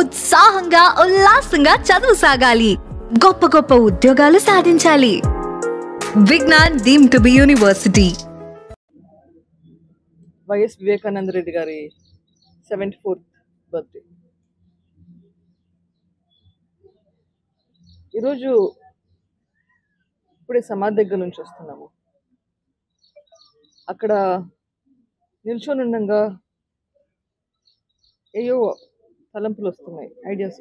ఉత్సాహంగా ఉల్లాసంగా చదువు సాగాలి, గొప్ప గొప్ప ఉద్యోగాలు సాధించాలి. Vignan deemed to be university. YS Vivekananda Reddy గారి 74th బర్త్డే. ఈరోజు ఇప్పుడే సమాధి దగ్గర నుంచి వస్తున్నాము. అక్కడ నిల్చొని ఉండగా ఏయో తలంపులు వస్తున్నాయి, ఐడియాస్,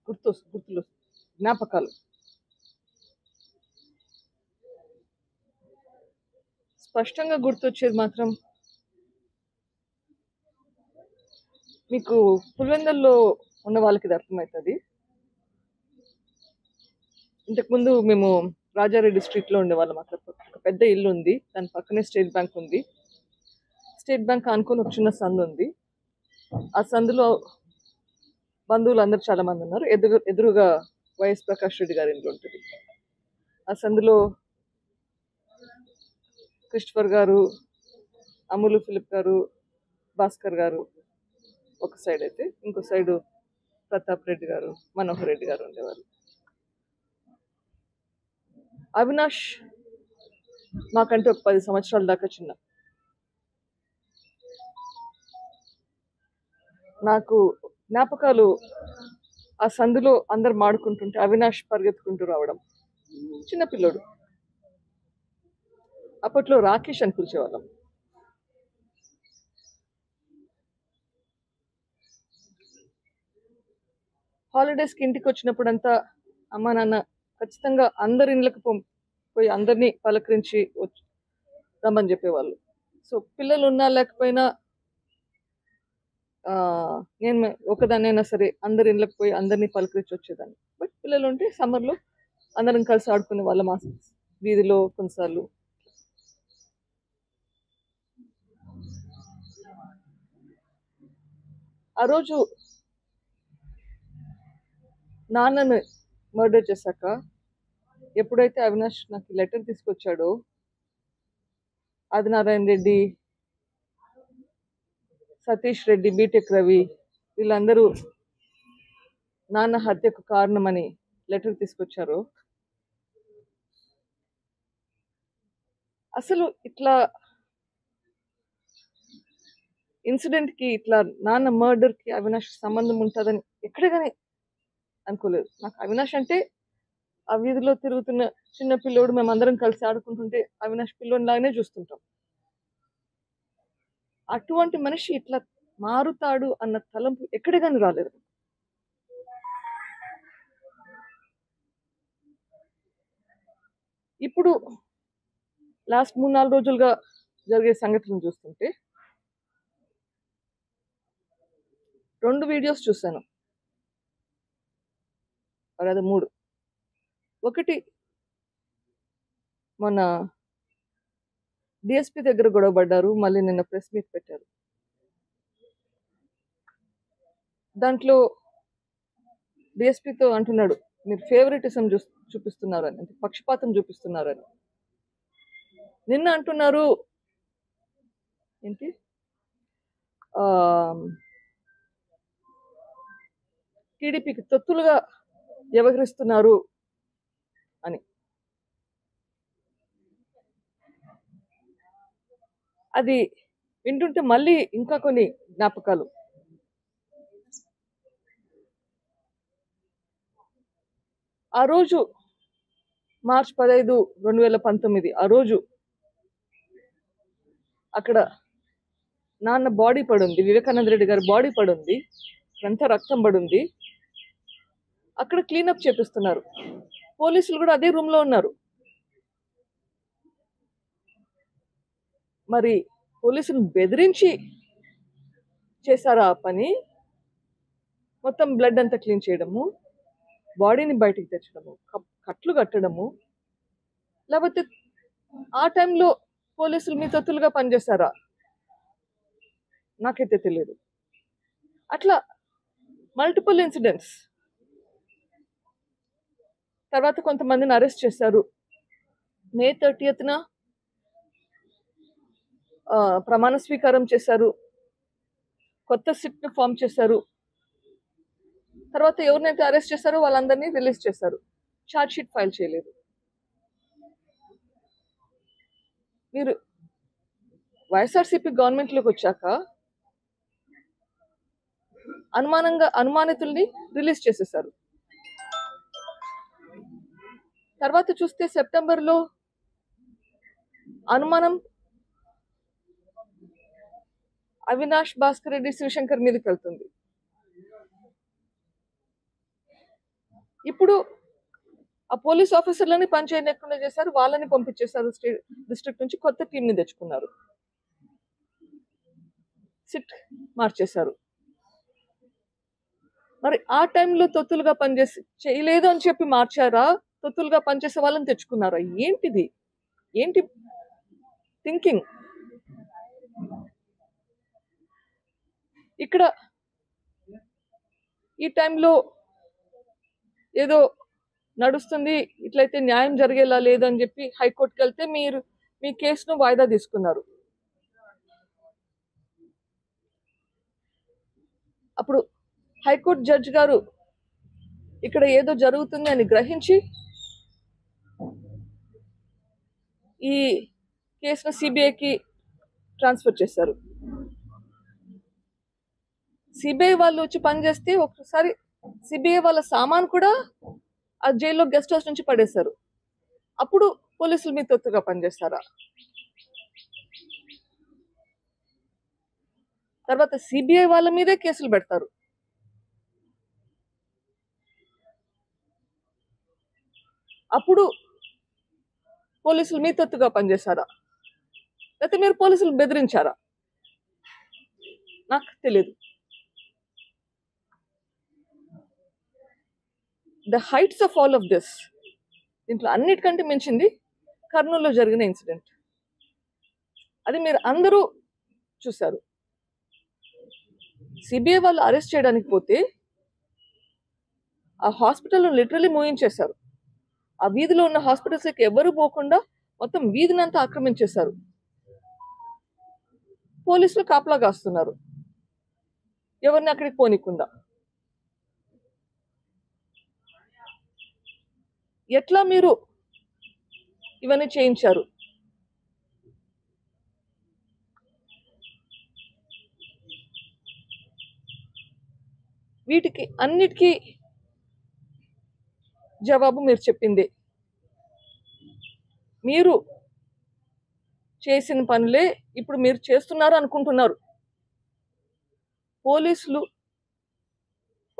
గుర్తులు, జ్ఞాపకాలు. స్పష్టంగా గుర్తొచ్చేది మాత్రం మీకు పులివెందుల్లో ఉన్న వాళ్ళకి ఇది అర్థమవుతుంది. ఇంతకుముందు మేము రాజారెడ్డి స్ట్రీట్లో ఉండేవాళ్ళం. అక్కడ ఒక పెద్ద ఇల్లు ఉంది, దాని పక్కనే స్టేట్ బ్యాంక్ ఉంది. స్టేట్ బ్యాంక్ అనుకుని ఒక చిన్న సందు ఉంది. ఆ సందులో బంధువులు అందరూ చాలా మంది ఉన్నారు. ఎదురుగా వైఎస్ ప్రకాష్ రెడ్డి గారి ఇంట్లో ఉంటుంది. ఆ సందులో క్రిస్టఫర్ గారు, అమూలు ఫిలిప్ గారు, భాస్కర్ గారు ఒక సైడ్ అయితే, ఇంకో సైడు ప్రతాప్ రెడ్డి గారు, మనోహర్ రెడ్డి గారు ఉండేవారు. అవినాష్ మాకంటే ఒక 10 సంవత్సరాల దాకా చిన్న. నాకు జ్ఞాపకాలు ఆ సందులో అందరు మాడుకుంటుంటే అవినాష్ పరిగెత్తుకుంటూ రావడం. చిన్నపిల్లోడు. అప్పట్లో రాకేష్ అని పిలిచేవాళ్ళం. హాలిడేస్కి ఇంటికి వచ్చినప్పుడంతా అమ్మ నాన్న ఖచ్చితంగా అందరి ఇళ్ళకి పోయి అందరినీ పలకరించి రమ్మని చెప్పేవాళ్ళు. సో పిల్లలు ఉన్నా లేకపోయినా నేను ఒకదాన్నైనా సరే అందరి ఇళ్ళకి పోయి అందరినీ పలకరించి వచ్చేదాన్ని. బట్ పిల్లలు ఉంటే సమ్మర్లో అందరం కలిసి ఆడుకునే వాళ్ళం ఆ వీధిలో కొన్నిసార్లు. ఆ రోజు నాన్నను మర్డర్ చేశాక ఎప్పుడైతే అవినాష్ నాకు లెటర్ తీసుకొచ్చాడో, ఆదినారాయణ రెడ్డి, సతీష్ రెడ్డి, బీటెక్ రవి వీళ్ళందరూ నాన్న హత్యకు కారణమని లెటర్ తీసుకొచ్చారు. అసలు ఇట్లా ఇన్సిడెంట్కి, ఇట్లా నాన్న మర్డర్కి అవినాష్ సంబంధం ఉంటుందని ఎక్కడే కానీ అనుకోలేదు. నాకు అవినాష్ అంటే ఆ వీధిలో తిరుగుతున్న చిన్న పిల్లోడు, మేమందరం కలిసి ఆడుకుంటుంటే అవినాష్ పిల్లోని లాగానే చూస్తుంటాం. అటువంటి మనిషి ఇట్లా మారుతాడు అన్న తలంపు ఎక్కడే కానీ రాలేదు. ఇప్పుడు లాస్ట్ 3-4 రోజులుగా జరిగే సంఘటనలు చూస్తుంటే 2 వీడియోస్ చూశాను, అదే 3. ఒకటి మొన్న డిఎస్పీ దగ్గర గొడవ పడ్డారు, మళ్ళీ నిన్న ప్రెస్ మీట్ పెట్టారు. దాంట్లో డిఎస్పీతో అంటున్నాడు, మీరు ఫేవరెటిజం చూపిస్తున్నారని, అంటే పక్షపాతం చూపిస్తున్నారని. నిన్న అంటున్నారు ఏంటి, టీడీపీకి తొత్తులుగా వ్యవహరిస్తున్నారు అని. అది వింటుంటే మళ్ళీ ఇంకా కొన్ని జ్ఞాపకాలు. ఆ రోజు మార్చ్ 15, 2019 ఆ రోజు అక్కడ నాన్న బాడీ పడుంది, వివేకానంద రెడ్డి గారి బాడీ పడుంది, అంతా రక్తం పడుంది. అక్కడ క్లీనప్ చేపిస్తున్నారు. పోలీసులు కూడా అదే రూమ్లో ఉన్నారు. మరి పోలీసులు బెదిరించి చేశారా ఆ పని? మొత్తం బ్లడ్ అంతా క్లీన్ చేయడము, బాడీని బయటికి తెచ్చడము, కట్లు కట్టడము, లేకపోతే ఆ టైంలో పోలీసులు మీ తొత్తులుగా పనిచేశారా? నాకైతే తెలియదు. అట్లా మల్టిపుల్ ఇన్సిడెంట్స్. తర్వాత కొంతమందిని అరెస్ట్ చేశారు. మే 30న ప్రమాణ స్వీకారం చేశారు, కొత్త సిట్ను ఫామ్ చేశారు. తర్వాత ఎవరినైతే అరెస్ట్ చేశారో వాళ్ళందరినీ రిలీజ్ చేశారు. ఛార్జ్ షీట్ ఫైల్ చేయలేదు. మీరు వైఎస్ఆర్సీపీ గవర్నమెంట్లోకి వచ్చాక అనుమానితుల్ని రిలీజ్ చేసేసారు. తర్వాత చూస్తే సెప్టెంబర్లో అనుమానం అవినాష్ భాస్కర్ రెడ్డి శివశంకర్ మీదకి వెళ్తుంది. ఇప్పుడు ఆ పోలీస్ ఆఫీసర్లని పనిచేయకుండా చేశారు, వాళ్ళని పంపించేశారు. డిస్ట్రిక్ట్ నుంచి కొత్త టీంని తెచ్చుకున్నారు, సిట్ మార్చేశారు. మరి ఆ టైంలో తొత్తులుగా పనిచేసి చేయలేదు అని చెప్పి మార్చారా, తొత్తులుగా పనిచేసే వాళ్ళని తెచ్చుకున్నారా? ఏంటిది? ఏంటి థింకింగ్? ఇక్కడ ఈ టైంలో ఏదో నడుస్తుంది, ఇట్లయితే న్యాయం జరిగేలా లేదని చెప్పి హైకోర్టుకి వెళ్తే మీరు మీ కేసును వాయిదా తీసుకున్నారు. అప్పుడు హైకోర్టు జడ్జి గారు ఇక్కడ ఏదో జరుగుతుంది అని గ్రహించి ఈ కేసును సిబిఐకి ట్రాన్స్ఫర్ చేశారు. సిబిఐ వాళ్ళు వచ్చి పనిచేస్తే ఒకసారి సిబిఐ వాళ్ళ సామాన్ కూడా ఆ జైల్లో గెస్ట్ హౌస్ నుంచి పడేశారు. అప్పుడు పోలీసులు మీ తొత్తుగా పనిచేస్తారా? తర్వాత సిబిఐ వాళ్ళ మీదే కేసులు పెడతారు. అప్పుడు పోలీసులు మీ తొత్తుగా పనిచేశారా, లేకపోతే మీరు పోలీసులు బెదిరించారా? నాకు తెలియదు. The heights of all of this, దీంట్లో అన్నిటికంటే మించింది కర్నూలులో జరిగిన ఇన్సిడెంట్. అది మీరు అందరూ చూశారు. సిబిఐ వాళ్ళు అరెస్ట్ చేయడానికి పోతే ఆ హాస్పిటల్ లిటరలీ మూయించేశారు. ఆ వీధిలో ఉన్న హాస్పిటల్స్కి ఎవరు పోకుండా మొత్తం వీధినంతా ఆక్రమించేశారు. పోలీసులు కాపలా కాస్తున్నారు ఎవరిని అక్కడికి పోనీకుండా. ఎట్లా మీరు ఇవన్నీ చేయించారు? వీటికి అన్నిటికీ జవాబు మీరు చెప్పింది. మీరు చేసిన పనులే ఇప్పుడు మీరు చేస్తున్నారు అనుకుంటున్నారు. పోలీసులు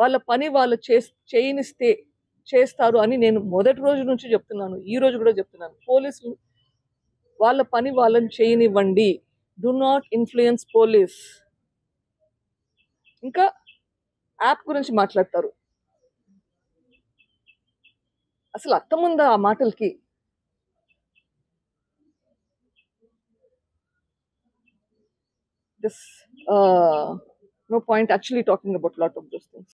వాళ్ళ పని వాళ్ళు చేయనిస్తే చేస్తారు అని నేను మొదటి రోజు నుంచి చెప్తున్నాను, ఈ రోజు కూడా చెప్తున్నాను. పోలీసులు వాళ్ళ పని వాళ్ళని చేయనివ్వండి. Do not influence police. ఇంకా యాప్ గురించి మాట్లాడతారు. అసలు అర్థముందా ఆ మాటలకి? This no point actually talking about lot of those things.